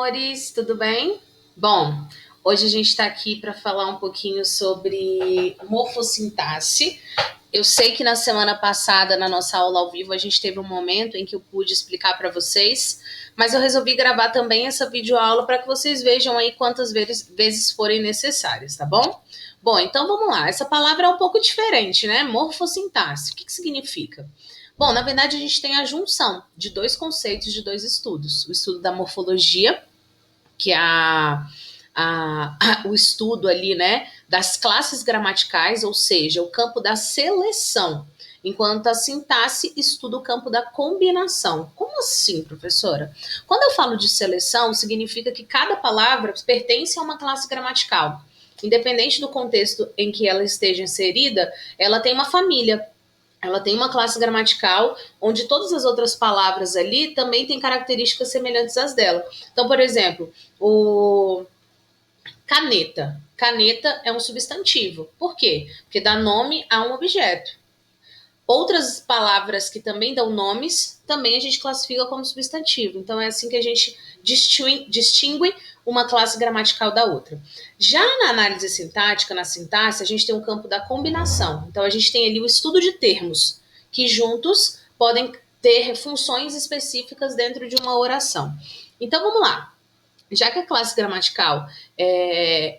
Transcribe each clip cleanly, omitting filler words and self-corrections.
amores, tudo bem? Bom, hoje a gente está aqui para falar um pouquinho sobre morfossintaxe. Eu sei que na semana passada, na nossa aula ao vivo, a gente teve um momento em que eu pude explicar para vocês, mas eu resolvi gravar também essa videoaula para que vocês vejam aí quantas vezes forem necessárias, tá bom? Bom, então vamos lá. Essa palavra é um pouco diferente, né? Morfossintaxe. O que significa? Bom, na verdade, a gente tem a junção de dois conceitos de dois estudos. O estudo da morfologia, que é o estudo ali, né, das classes gramaticais, ou seja, o campo da seleção, enquanto a sintaxe estuda o campo da combinação. Como assim, professora? Quando eu falo de seleção, significa que cada palavra pertence a uma classe gramatical. Independente do contexto em que ela esteja inserida, ela tem uma família. Ela tem uma classe gramatical onde todas as outras palavras ali também têm características semelhantes às dela. Então, por exemplo, o caneta. Caneta é um substantivo. Por quê? Porque dá nome a um objeto. Outras palavras que também dão nomes, também a gente classifica como substantivo. Então, é assim que a gente distingue uma classe gramatical da outra. Já na análise sintática, na sintaxe, a gente tem um campo da combinação. Então, a gente tem ali o estudo de termos, que juntos podem ter funções específicas dentro de uma oração. Então, vamos lá. Já que a classe gramatical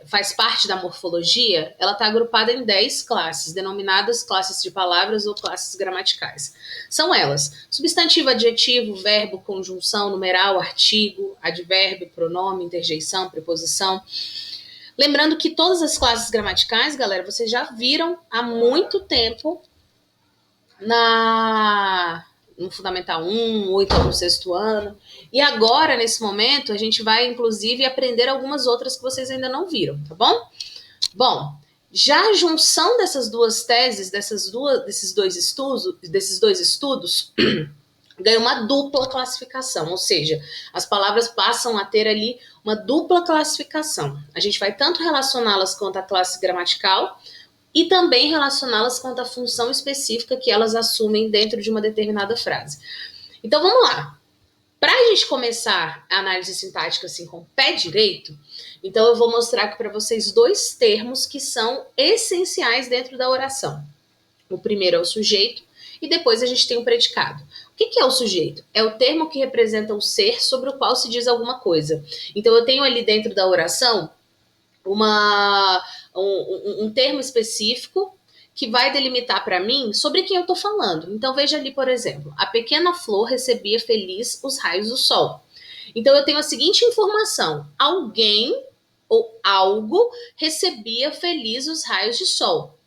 faz parte da morfologia, ela está agrupada em 10 classes, denominadas classes de palavras ou classes gramaticais. São elas: substantivo, adjetivo, verbo, conjunção, numeral, artigo, advérbio, pronome, interjeição, preposição. Lembrando que todas as classes gramaticais, galera, vocês já viram há muito tempo no Fundamental 1, ou então no sexto ano. E agora, nesse momento, a gente vai, inclusive, aprender algumas outras que vocês ainda não viram, tá bom? Bom, já a junção dessas duas teses, desses dois estudos, ganha uma dupla classificação, ou seja, as palavras passam a ter ali uma dupla classificação. A gente vai tanto relacioná-las quanto a classe gramatical, e também relacioná-las quanto à função específica que elas assumem dentro de uma determinada frase. Então vamos lá. Para a gente começar a análise sintática assim com o pé direito, então eu vou mostrar aqui para vocês dois termos que são essenciais dentro da oração. O primeiro é o sujeito e depois a gente tem o predicado. O que é o sujeito? É o termo que representa o ser sobre o qual se diz alguma coisa. Então eu tenho ali dentro da oração um termo específico que vai delimitar para mim sobre quem eu estou falando. Então veja ali, por exemplo, a pequena flor recebia feliz os raios do sol. Então eu tenho a seguinte informação: alguém ou algo recebia feliz os raios de sol.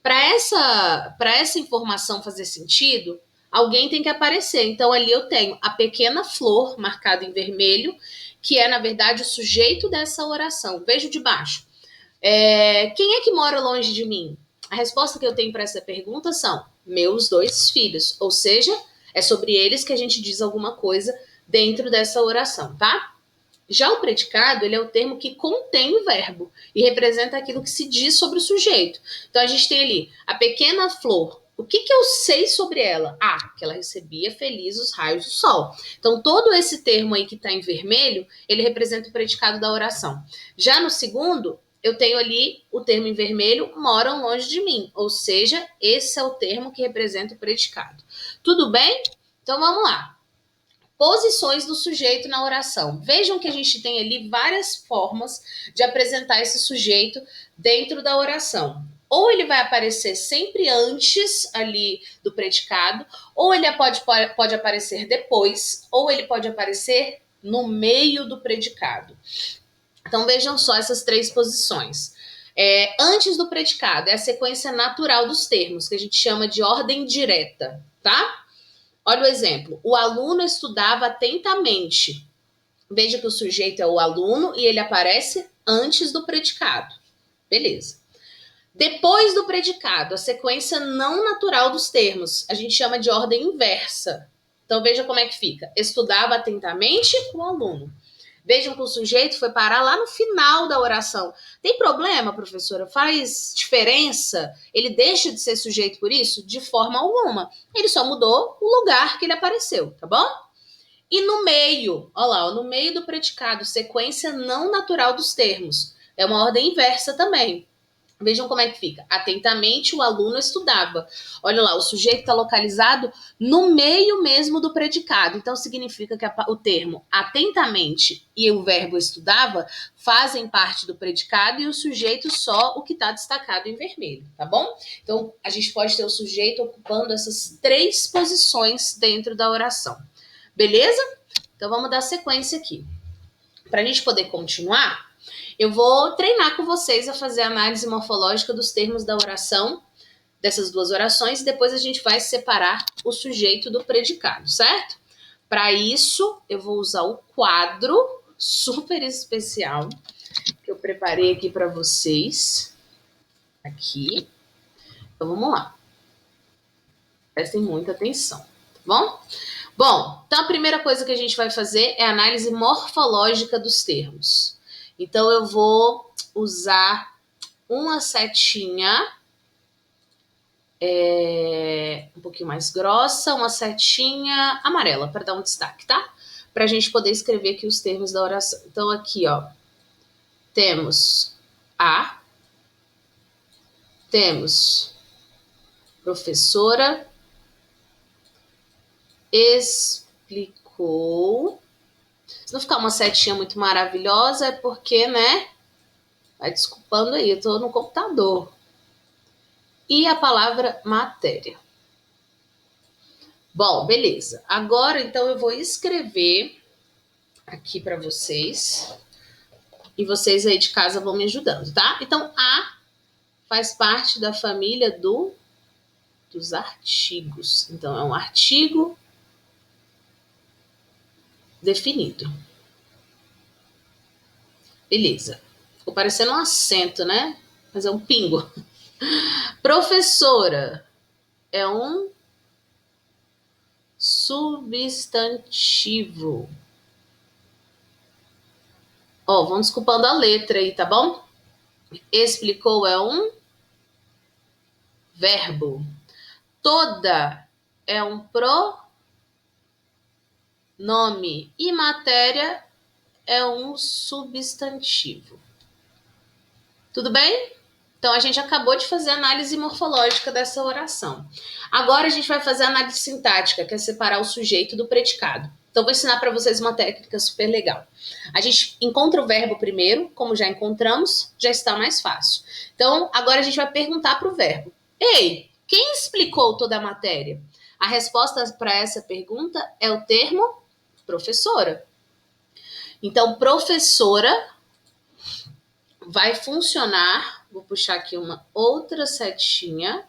Para essa informação fazer sentido, alguém tem que aparecer. Então ali eu tenho a pequena flor marcada em vermelho, que é na verdade o sujeito dessa oração. Veja de baixo. Quem é que mora longe de mim? A resposta que eu tenho para essa pergunta são meus dois filhos, ou seja, é sobre eles que a gente diz alguma coisa dentro dessa oração, tá? Já o predicado, ele é o termo que contém o verbo e representa aquilo que se diz sobre o sujeito. Então a gente tem ali a pequena flor. O que eu sei sobre ela? Que ela recebia feliz os raios do sol. Então todo esse termo aí que está em vermelho, ele representa o predicado da oração. Já no segundo, eu tenho ali o termo em vermelho, moram longe de mim. Ou seja, esse é o termo que representa o predicado. Tudo bem? Então vamos lá. Posições do sujeito na oração. Vejam que a gente tem ali várias formas de apresentar esse sujeito dentro da oração. Ou ele vai aparecer sempre antes ali do predicado, ou ele pode aparecer depois, ou ele pode aparecer no meio do predicado. Então vejam só essas três posições. Antes do predicado é a sequência natural dos termos, que a gente chama de ordem direta, tá? Olha o exemplo. O aluno estudava atentamente. Veja que o sujeito é o aluno e ele aparece antes do predicado. Beleza. Depois do predicado, a sequência não natural dos termos, a gente chama de ordem inversa. Então veja como é que fica. Estudava atentamente o aluno. Vejam que o sujeito foi parar lá no final da oração. Tem problema, professora? Faz diferença? Ele deixa de ser sujeito por isso? De forma alguma. Ele só mudou o lugar que ele apareceu, tá bom? E no meio, olha lá, no meio do predicado, sequência não natural dos termos. É uma ordem inversa também. Vejam como é que fica. Atentamente o aluno estudava. Olha lá, o sujeito está localizado no meio mesmo do predicado. Então significa que o termo atentamente e o verbo estudava fazem parte do predicado e o sujeito só o que está destacado em vermelho, tá bom? Então a gente pode ter o sujeito ocupando essas 3 posições dentro da oração. Beleza? Então vamos dar sequência aqui. Para a gente poder continuar, eu vou treinar com vocês a fazer a análise morfológica dos termos da oração, dessas 2 orações, e depois a gente vai separar o sujeito do predicado, certo? Para isso, eu vou usar o quadro super especial que eu preparei aqui para vocês. Aqui. Então vamos lá. Prestem muita atenção, tá bom? Bom, então a primeira coisa que a gente vai fazer é a análise morfológica dos termos. Então eu vou usar uma setinha um pouquinho mais grossa, uma setinha amarela para dar um destaque, tá? Para a gente poder escrever aqui os termos da oração. Então aqui, ó, temos a, temos professora, explicou. Se não ficar uma setinha muito maravilhosa, é porque, né? Vai desculpando aí, eu tô no computador. E a palavra matéria. Bom, beleza. Agora, então, eu vou escrever aqui para vocês. E vocês aí de casa vão me ajudando, tá? Então, a faz parte da família dos artigos. Então, é um artigo definido. Beleza. Ficou parecendo um acento, né? Mas é um pingo. Professora é um substantivo. Ó, vamos desculpando a letra aí, tá bom? Explicou é um verbo. Toda é um pronome. E matéria é um substantivo. Tudo bem? Então, a gente acabou de fazer a análise morfológica dessa oração. Agora, a gente vai fazer a análise sintática, que é separar o sujeito do predicado. Então, vou ensinar para vocês uma técnica super legal. A gente encontra o verbo primeiro, como já encontramos, já está mais fácil. Então, agora a gente vai perguntar para o verbo. Ei, quem explicou toda a matéria? A resposta para essa pergunta é o termo professora. Então, professora vai funcionar. Vou puxar aqui uma outra setinha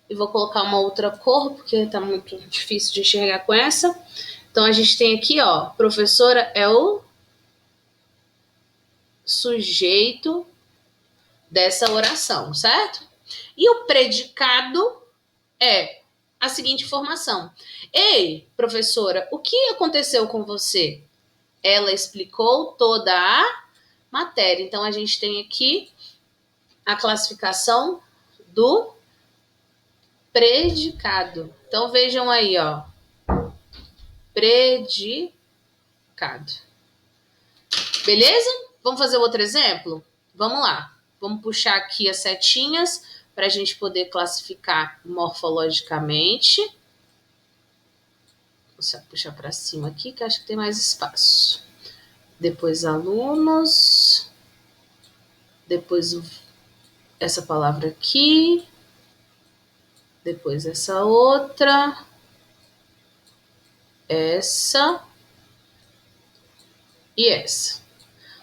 e vou colocar uma outra cor, porque tá muito difícil de enxergar com essa. Então, a gente tem aqui, ó, professora é o sujeito dessa oração, certo? E o predicado é a seguinte formação. Ei, professora, o que aconteceu com você? Ela explicou toda a matéria. Então, a gente tem aqui a classificação do predicado. Então, vejam aí, ó. Predicado. Beleza? Vamos fazer outro exemplo? Vamos lá. Vamos puxar aqui as setinhas para a gente poder classificar morfologicamente. Vou puxar para cima aqui, que acho que tem mais espaço. Depois, alunos. Depois, essa palavra aqui. Depois, essa outra. Essa. E essa.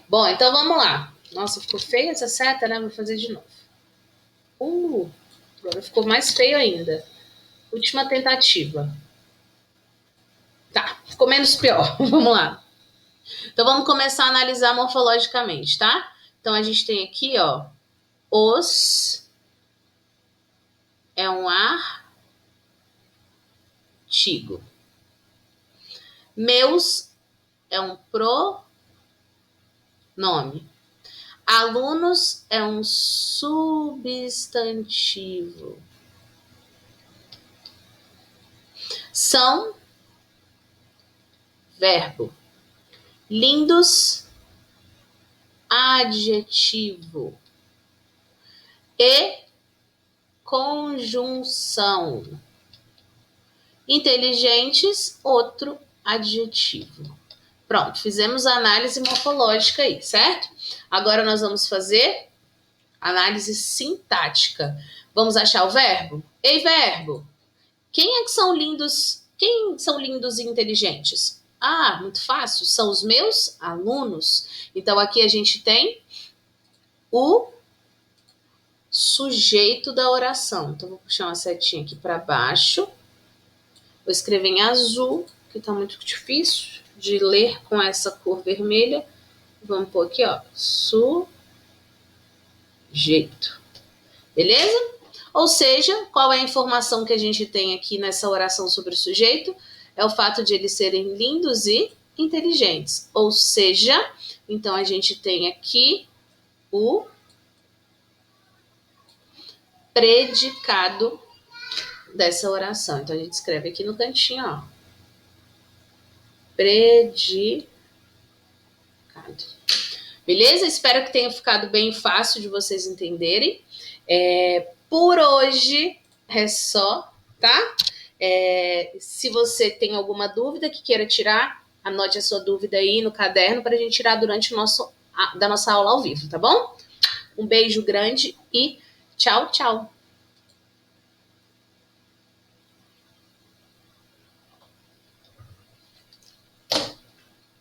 Bom, então vamos lá. Nossa, ficou feia essa seta, né? Vou fazer de novo. Agora ficou mais feio ainda. Última tentativa. Tá, ficou menos pior. Vamos lá. Então vamos começar a analisar morfologicamente, tá? Então a gente tem aqui, ó, os é um artigo. Meus é um pronome. Alunos é um substantivo. São verbo. Lindos, adjetivo. E conjunção. Inteligentes, outro adjetivo. Pronto, fizemos a análise morfológica aí, certo? Agora nós vamos fazer análise sintática. Vamos achar o verbo? Ei, verbo! Quem são lindos e inteligentes? Ah, muito fácil, são os meus alunos. Então aqui a gente tem o sujeito da oração. Então vou puxar uma setinha aqui para baixo. Vou escrever em azul, que está muito difícil de ler com essa cor vermelha. Vamos pôr aqui, ó, sujeito. Beleza? Ou seja, qual é a informação que a gente tem aqui nessa oração sobre o sujeito? É o fato de eles serem lindos e inteligentes. Ou seja, então a gente tem aqui o predicado dessa oração. Então a gente escreve aqui no cantinho, ó. Predicado. Beleza? Espero que tenha ficado bem fácil de vocês entenderem. Por hoje é só, tá? Se você tem alguma dúvida que queira tirar, anote a sua dúvida aí no caderno para a gente tirar durante da nossa aula ao vivo, tá bom? Um beijo grande e tchau, tchau!